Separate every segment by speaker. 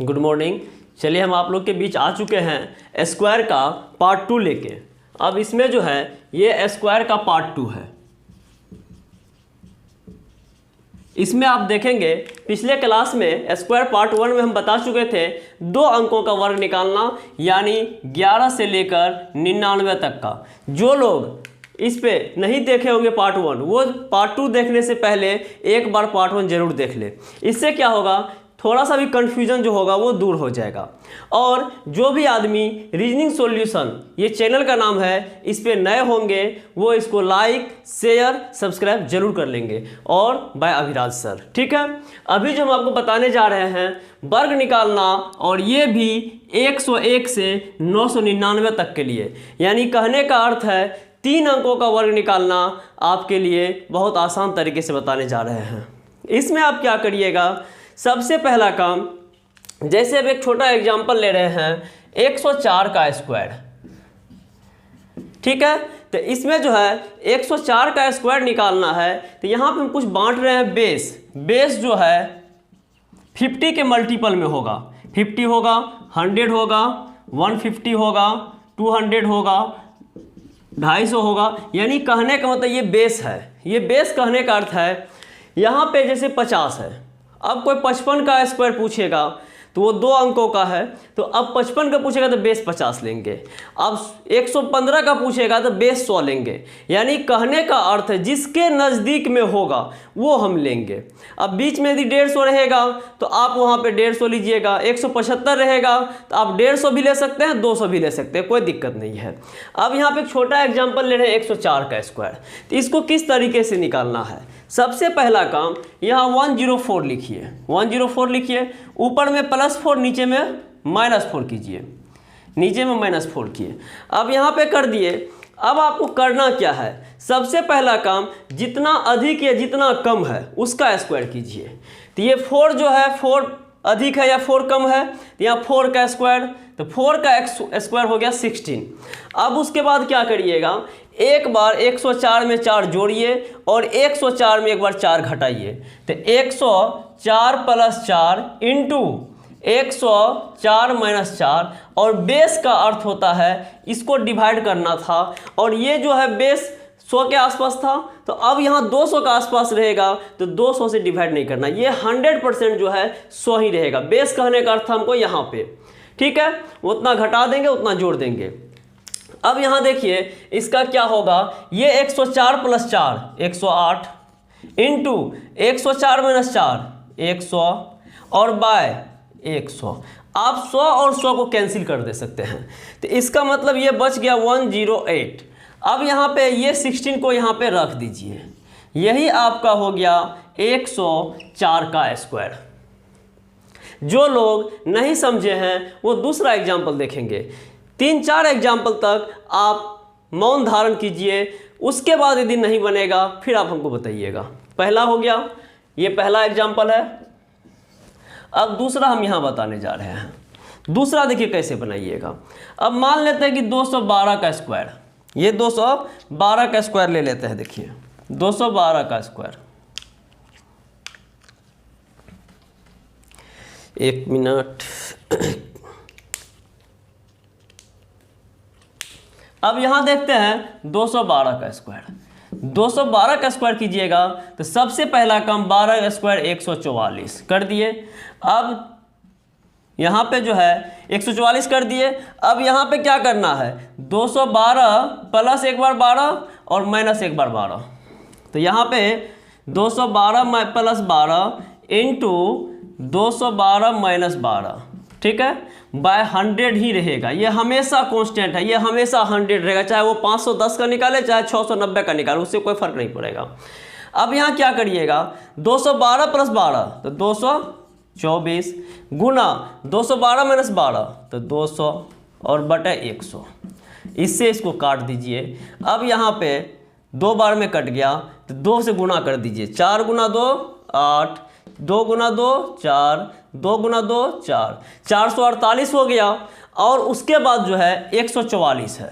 Speaker 1: Good morning. चलिए हम आप लोग के बीच आ चुके हैं स्क्वायर का पार्ट 2 लेके। अब इसमें जो है ये स्क्वायर का पार्ट 2 है। इसमें आप देखेंगे पिछले क्लास में स्क्वायर पार्ट 1 में हम बता चुके थे 2 अंकों का वर्ग निकालना, यानी 11 से लेकर 99 तक का। जो लोग इस पे नहीं देखे होंगे पार्ट 1, वो पार्ट 2 देखने से पहले एक बार पार्ट 1 जरूर देख ले। इससे क्या होगा, थोड़ा सा भी कन्फ्यूजन जो होगा वो दूर हो जाएगा। और जो भी आदमी रीजनिंग सॉल्यूशन, ये चैनल का नाम है, इस पे नए होंगे वो इसको लाइक शेयर सब्सक्राइब जरूर कर लेंगे। और बाय अभिराज सर, ठीक है। अभी जो हम आपको बताने जा रहे हैं वर्ग निकालना, और ये भी 101 से 999 तक के लिए, यानी कहने का अर्थ है 3 अंकों का वर्ग निकालना आपके लिए बहुत आसान तरीके से बताने जा रहे हैं। इसमें आप क्या करिएगा, सबसे पहला काम, जैसे अब एक छोटा एग्जांपल ले रहे हैं 104 का स्क्वायर, ठीक है। तो इसमें जो है 104 का स्क्वायर निकालना है, तो यहाँ पे हम कुछ बांट रहे हैं बेस जो है 50 के मल्टीपल में होगा। 50 होगा, 100 होगा, 150 होगा, 200 होगा, 250 होगा। यानी कहने का मतलब ये बेस है। ये बेस कहने का अर्थ है यहाँ पे जैसे 50 है, अब कोई 55 का स्क्वायर पूछेगा तो वो 2 अंकों का है, तो अब 55 का पूछेगा तो बेस 50 लेंगे। अब 115 का पूछेगा तो बेस 100 लेंगे। यानी कहने का अर्थ है जिसके नज़दीक में होगा वो हम लेंगे। अब बीच में यदि 150 रहेगा तो आप वहाँ पे 150 लीजिएगा, 175 रहेगा तो आप 150 भी ले सकते हैं, 200 भी ले सकते हैं, कोई दिक्कत नहीं है। अब यहाँ पे एक छोटा एग्जाम्पल ले रहे हैं 104 का स्क्वायर। तो इसको किस तरीके से निकालना है, सबसे पहला काम यहाँ 104 लिखिए, 104 लिखिए, ऊपर में +4 नीचे में -4 कीजिए, नीचे में -4 किए। अब यहाँ पे कर दिए। अब आपको करना क्या है, सबसे पहला काम जितना अधिक या जितना कम है उसका स्क्वायर कीजिए। तो ये 4 जो है 4 अधिक है या 4 कम है, तो यहाँ 4 का स्क्वायर, तो 4 का स्क्वायर हो गया 16। अब उसके बाद क्या करिएगा, एक बार 104 में 4 जोड़िए और 104 में एक बार 4 घटाइए। तो 104 + 4 इंटू 104 - 4, और बेस का अर्थ होता है इसको डिवाइड करना था, और ये जो है बेस 100 के आसपास था, तो अब यहाँ 200 का आसपास रहेगा, तो 200 से डिवाइड नहीं करना, ये 100% जो है 100 ही रहेगा। बेस कहने का अर्थ हमको यहाँ पे, ठीक है, उतना घटा देंगे उतना जोड़ देंगे। अब यहाँ देखिए इसका क्या होगा, ये 104 + 4 108 इंटू 104 - 4 100 और बाय 100। आप 100 और 100 को कैंसिल कर दे सकते हैं, तो इसका मतलब ये बच गया 108। अब यहाँ पे ये 16 को यहाँ पे रख दीजिए, यही आपका हो गया 104 का स्क्वायर। जो लोग नहीं समझे हैं वो दूसरा एग्जाम्पल देखेंगे। 3-4 एग्जाम्पल तक आप मौन धारण कीजिए, उसके बाद यदि नहीं बनेगा फिर आप हमको बताइएगा। पहला हो गया, ये पहला एग्जाम्पल है। अब दूसरा हम यहाँ बताने जा रहे हैं। दूसरा देखिए कैसे बनाइएगा। अब मान लेते हैं कि 212 का स्क्वायर, ये 212 का स्क्वायर ले लेते हैं। देखिए 212 का स्क्वायर, 1 मिनट। अब यहाँ देखते हैं 212 का स्क्वायर। 212 का स्क्वायर कीजिएगा तो सबसे पहला काम 12 का स्क्वायर 144 कर दिए। अब यहाँ पे जो है 144 कर दिए। अब यहाँ पे क्या करना है, 212 प्लस एक बार 12 और माइनस एक बार 12। तो यहाँ पे 212 + 12 इंटू 212 - 12, ठीक है, बाय 100 ही रहेगा। ये हमेशा कांस्टेंट है, ये हमेशा 100 रहेगा, चाहे वो 510 का निकाले चाहे 690 का निकाले, उससे कोई फर्क नहीं पड़ेगा। अब यहाँ क्या करिएगा, 212 + 12 तो 224 गुना 212 - 12 तो 200 और बटे 100, इससे इसको काट दीजिए। अब यहाँ पे 2 बार में कट गया तो 2 से गुना कर दीजिए, 4 × 2 8, 2 × 2 4, 2 × 2 4, 448 हो गया। और उसके बाद जो है 144 है।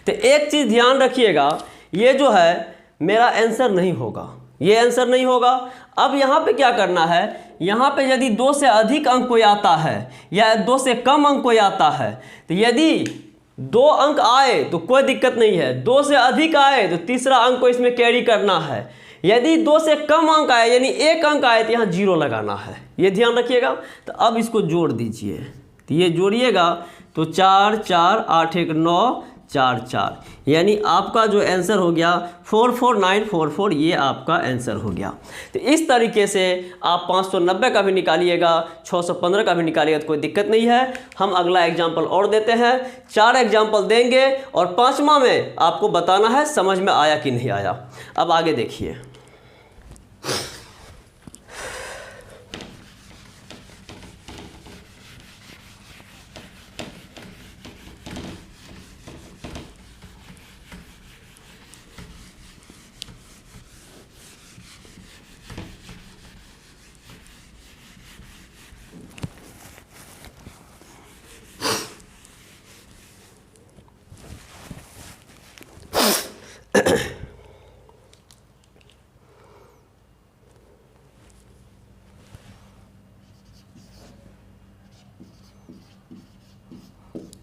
Speaker 1: तो एक चीज़ ध्यान रखिएगा, ये जो है मेरा आंसर नहीं होगा, ये आंसर नहीं होगा। अब यहाँ पे क्या करना है, यहाँ पे यदि 2 से अधिक अंक कोई आता है या 2 से कम अंक कोई आता है, तो यदि 2 अंक आए तो कोई दिक्कत नहीं है, 2 से अधिक आए तो तीसरा अंक को इसमें कैरी करना है, यदि 2 से कम अंक आए यानी 1 अंक आए तो यहाँ 0 लगाना है, ये ध्यान रखिएगा। तो अब इसको जोड़ दीजिए, तो ये जोड़िएगा तो 4 4 8 1 9 4 4, यानी आपका जो आंसर हो गया 44944, ये आपका आंसर हो गया। तो इस तरीके से आप 590 का भी निकालिएगा, 615 का भी निकालिएगा, तो कोई दिक्कत नहीं है। हम अगला एग्जाम्पल और देते हैं, 4 एग्जाम्पल देंगे और 5वां में आपको बताना है समझ में आया कि नहीं आया। अब आगे देखिए,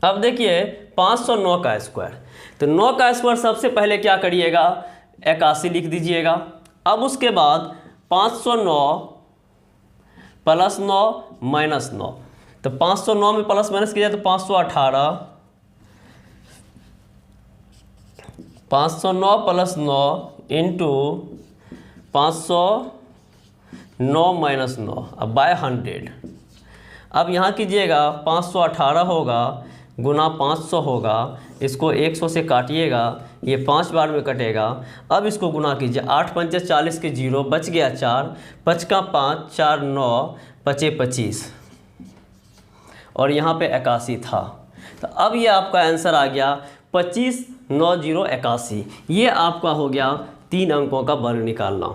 Speaker 1: अब देखिए 509 का स्क्वायर, तो 9 का स्क्वायर सबसे पहले क्या करिएगा, 81 लिख दीजिएगा। अब उसके बाद 509 प्लस 9 माइनस 9, तो 509 में प्लस माइनस किया तो 518, 509 प्लस 9 इंटू 509 माइनस 9 अब बाय 100। अब यहाँ कीजिएगा 518 होगा गुना 500 होगा, इसको 100 से काटिएगा, ये 5 बार में कटेगा। अब इसको गुना कीजिए, 8 पंचे 40 के 0 बच गया 4, 5 का 5 4 9 पचे 25 और यहाँ पे 81 था। तो अब ये आपका आंसर आ गया 259081। ये आपका हो गया 3 अंकों का वर्ग निकालना।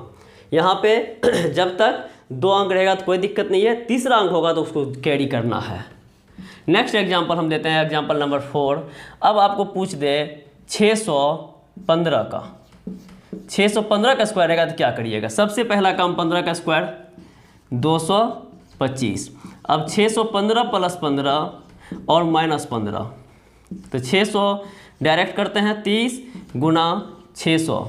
Speaker 1: यहाँ पे जब तक 2 अंक रहेगा तो कोई दिक्कत नहीं है, तीसरा अंक होगा तो उसको कैरी करना है। नेक्स्ट एग्जाम्पल हम देते हैं, एग्जाम्पल नंबर 4। अब आपको पूछ दे 615 का, 615 का स्क्वायर रहेगा तो क्या करिएगा, सबसे पहला काम 15 का स्क्वायर 225। अब 615 प्लस 15 और माइनस 15, तो 600 डायरेक्ट करते हैं, 30 गुना 600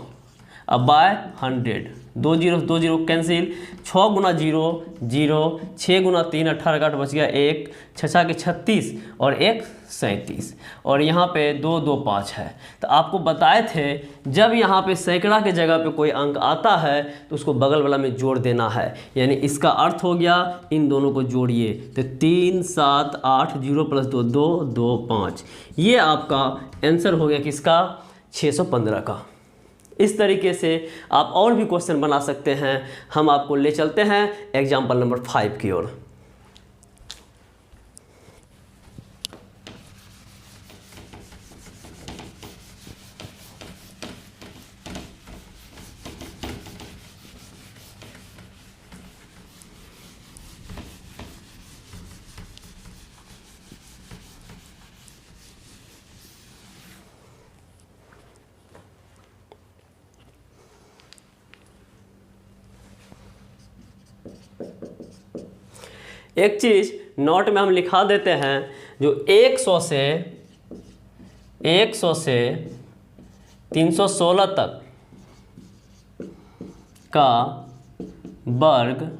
Speaker 1: अब बाय 100, 2 0 2 0 कैंसिल, 6 गुना 0 0, 6 गुना 3 18 का बच गया 1, 6 के 36 और 1 37 और यहाँ पे 2 2 5 है। तो आपको बताए थे जब यहाँ पे सैकड़ा के जगह पे कोई अंक आता है तो उसको बगल वाला में जोड़ देना है, यानी इसका अर्थ हो गया इन दोनों को जोड़िए, तो 3 7 8 0 प्लस 2 2 2 5, ये आपका आंसर हो गया किसका, 615 का। इस तरीके से आप और भी क्वेश्चन बना सकते हैं। हम आपको ले चलते हैं एग्जाम्पल नंबर 5 की ओर। एक चीज़ नोट में हम लिखा देते हैं, जो 100 से 316 तक का वर्ग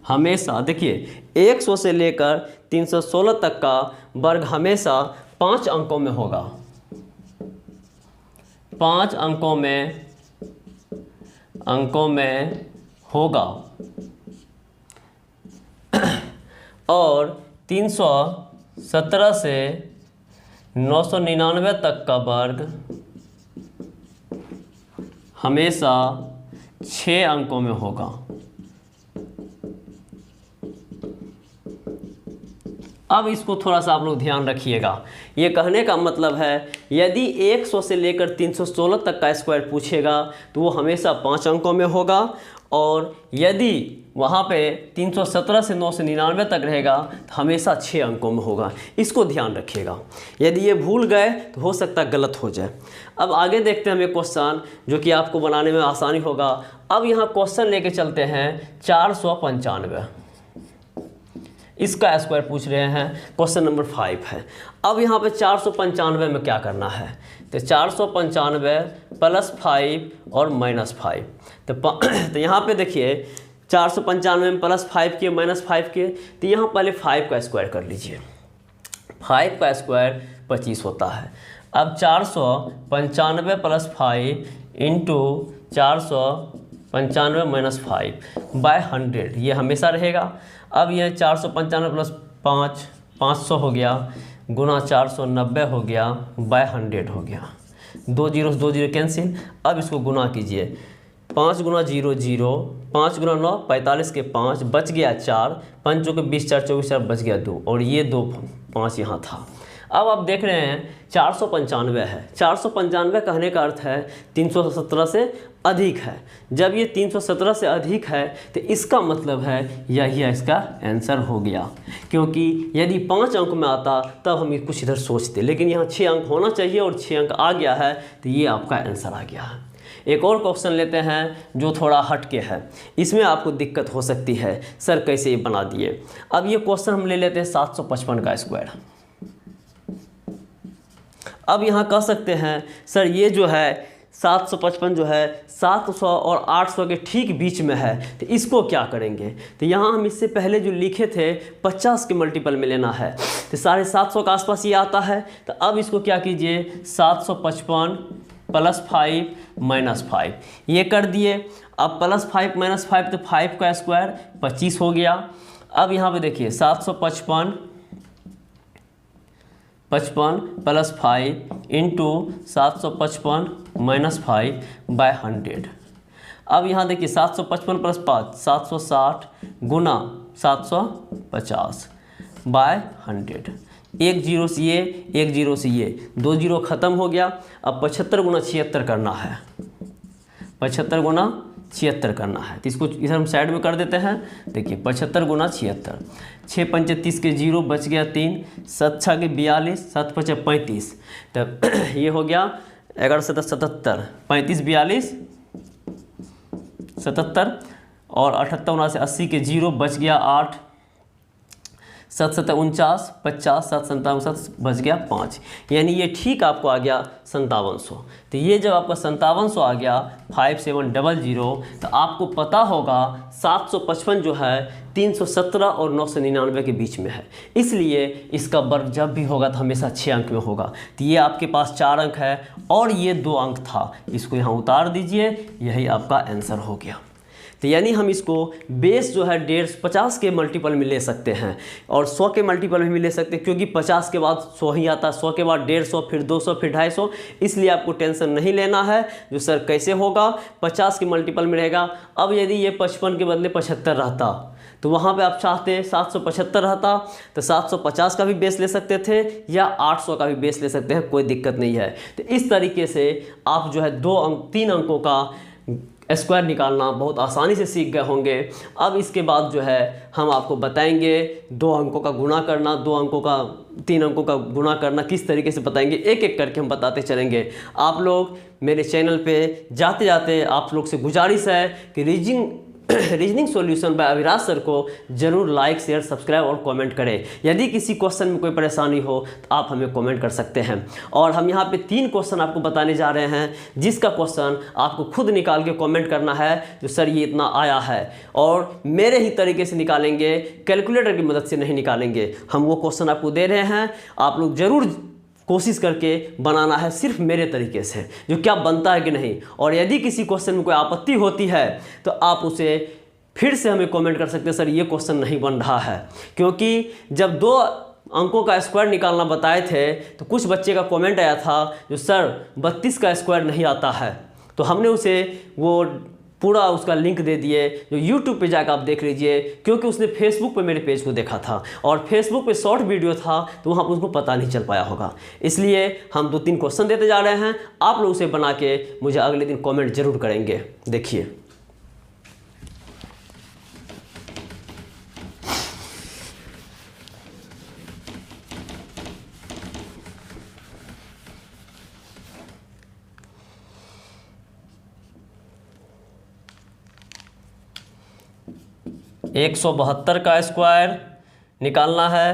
Speaker 1: हमेशा, देखिए 100 से लेकर 316 तक का वर्ग हमेशा 5 अंकों में होगा, 5 अंकों में होगा और 317 से 999 तक का वर्ग हमेशा 6 अंकों में होगा। अब इसको थोड़ा सा आप लोग ध्यान रखिएगा। ये कहने का मतलब है यदि 100 से लेकर 316 तक का स्क्वायर पूछेगा तो वो हमेशा 5 अंकों में होगा, और यदि वहाँ पे 317 से 999 तक रहेगा तो हमेशा 6 अंकों में होगा, इसको ध्यान रखिएगा। यदि ये भूल गए तो हो सकता है गलत हो जाए। अब आगे देखते हैं हम एक क्वेश्चन जो कि आपको बनाने में आसानी होगा। अब यहाँ क्वेश्चन लेके चलते हैं 495, इसका स्क्वायर पूछ रहे हैं, क्वेश्चन नंबर 5 है। अब यहाँ पे 495 में क्या करना है, तो 495 प्लस 5 और माइनस 5। तो यहाँ पे देखिए 495 में प्लस 5 किए माइनस 5 किए, तो यहाँ पहले 5 का स्क्वायर कर लीजिए। 5 का स्क्वायर 25 होता है। अब 495 प्लस 5 इंटू 495 माइनस 5 बाय 100, ये हमेशा रहेगा। अब यह 495 प्लस 5 500 हो गया, गुना 490 हो गया, बाय 100 हो गया। 2 जीरो कैंसिल। अब इसको गुना कीजिए, 5 गुना 0 0, 5 गुना 9 45 के 5, बच गया 4, 5 के 20 4 24 4, बच गया 2, और ये 2 5 यहाँ था। अब आप देख रहे हैं 495 है, 495 कहने का अर्थ है 317 से अधिक है। जब ये 317 से अधिक है तो इसका मतलब है यही इसका आंसर हो गया, क्योंकि यदि 5 अंक में आता तब हम कुछ इधर सोचते, लेकिन यहाँ 6 अंक होना चाहिए और 6 अंक आ गया है, तो ये आपका आंसर आ गया है। एक और क्वेश्चन लेते हैं जो थोड़ा हट के है, इसमें आपको दिक्कत हो सकती है, सर कैसे ये बना दिए। अब ये क्वेश्चन हम ले लेते हैं 755 का स्क्वायर। अब यहाँ कह सकते हैं सर ये जो है 755 जो है 700 और 800 के ठीक बीच में है, तो इसको क्या करेंगे। तो यहाँ हम इससे पहले जो लिखे थे 50 के मल्टीपल में लेना है, तो 750 के आसपास ये आता है। तो अब इसको क्या कीजिए, 755 प्लस 5 माइनस 5 ये कर दिए। अब प्लस 5 माइनस 5 तो 5 का स्क्वायर 25 हो गया। अब यहाँ पे देखिए 755 प्लस 5 इंटू 755 माइनस 5 बाय 100। अब यहाँ देखिए 755 प्लस 5 760 गुना 750 बाय 100। एक जीरो से ये, एक जीरो से ये, 2 जीरो ख़त्म हो गया। अब 75 गुना 76 करना है, 75 गुना 76 करना है। तो इसको इधर हम साइड में कर देते हैं। देखिए 75 गुना 76, 6 पंचे 30 के 0, बच गया 3, 7 6 के 42, 7 5 35, तब ये हो गया 11 7 77, 35 42 77 और 78 79 80 के 0, बच गया 8, 7 7 49 50, 7 57 बच गया 5, यानी ये ठीक आपको आ गया 5700। तो ये जब आपका 5700 आ गया 5700, तो आपको पता होगा 755 जो है 317 और 999 के बीच में है, इसलिए इसका वर्ग जब भी होगा तो हमेशा 6 अंक में होगा। तो ये आपके पास 4 अंक है और ये 2 अंक था, इसको यहाँ उतार दीजिए, यही आपका आंसर हो गया। तो यानी हम इसको बेस जो है 150 के मल्टीपल में ले सकते हैं और 100 के मल्टीपल में भी ले सकते हैं, क्योंकि 50 के बाद 100 ही आता है, 100 के बाद 150, फिर 200, फिर 250, इसलिए आपको टेंशन नहीं लेना है जो सर कैसे होगा, 50 के मल्टीपल में रहेगा। अब यदि ये 55 के बदले 75 रहता तो वहाँ पे आप चाहते 775 रहता तो 750 का भी बेस ले सकते थे या 800 का भी बेस ले सकते हैं, कोई दिक्कत नहीं है। तो इस तरीके से आप जो है 3 अंकों का स्क्वायर निकालना बहुत आसानी से सीख गए होंगे। अब इसके बाद जो है हम आपको बताएंगे 2 अंकों का गुणा करना, 3 अंकों का गुणा करना किस तरीके से बताएंगे, एक एक करके हम बताते चलेंगे। आप लोग मेरे चैनल पे जाते जाते आप लोग से गुजारिश है कि reasoning solution bye Aviraj sir को जरूर लाइक शेयर सब्सक्राइब और कमेंट करें। यदि किसी क्वेश्चन में कोई परेशानी हो तो आप हमें कमेंट कर सकते हैं। और हम यहाँ पे 3 क्वेश्चन आपको बताने जा रहे हैं, जिसका क्वेश्चन आपको खुद निकाल के कमेंट करना है जो सर ये इतना आया है, और मेरे ही तरीके से निकालेंगे, कैलकुलेटर की मदद से नहीं निकालेंगे। हम वो क्वेश्चन आपको दे रहे हैं, आप लोग ज़रूर कोशिश करके बनाना है सिर्फ मेरे तरीके से, जो क्या बनता है कि नहीं। और यदि किसी क्वेश्चन में कोई आपत्ति होती है तो आप उसे फिर से हमें कमेंट कर सकते हैं, सर ये क्वेश्चन नहीं बन रहा है। क्योंकि जब 2 अंकों का स्क्वायर निकालना बताए थे तो कुछ बच्चे का कमेंट आया था जो सर 32 का स्क्वायर नहीं आता है, तो हमने उसे वो पूरा उसका लिंक दे दिए, जो YouTube पे जाकर आप देख लीजिए, क्योंकि उसने Facebook पे मेरे पेज को देखा था और Facebook पे शॉर्ट वीडियो था तो वहाँ पर उसको पता नहीं चल पाया होगा। इसलिए हम 2-3 क्वेश्चन देते जा रहे हैं, आप लोग उसे बना के मुझे अगले दिन कमेंट जरूर करेंगे। देखिए 172 का स्क्वायर निकालना है,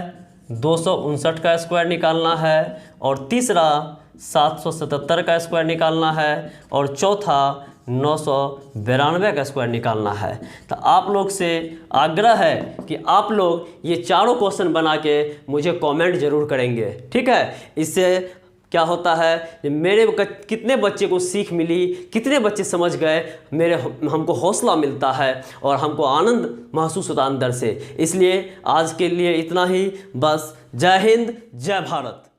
Speaker 1: 259 का स्क्वायर निकालना है, और तीसरा 777 का स्क्वायर निकालना है, और चौथा 992 का स्क्वायर निकालना है। तो आप लोग से आग्रह है कि आप लोग ये चारों क्वेश्चन बना के मुझे कमेंट ज़रूर करेंगे, ठीक है। इससे क्या होता है कि मेरे कितने बच्चे को सीख मिली, कितने बच्चे समझ गए, हमको हौसला मिलता है और हमको आनंद महसूस होता अंदर से। इसलिए आज के लिए इतना ही, बस। जय हिंद, जय भारत।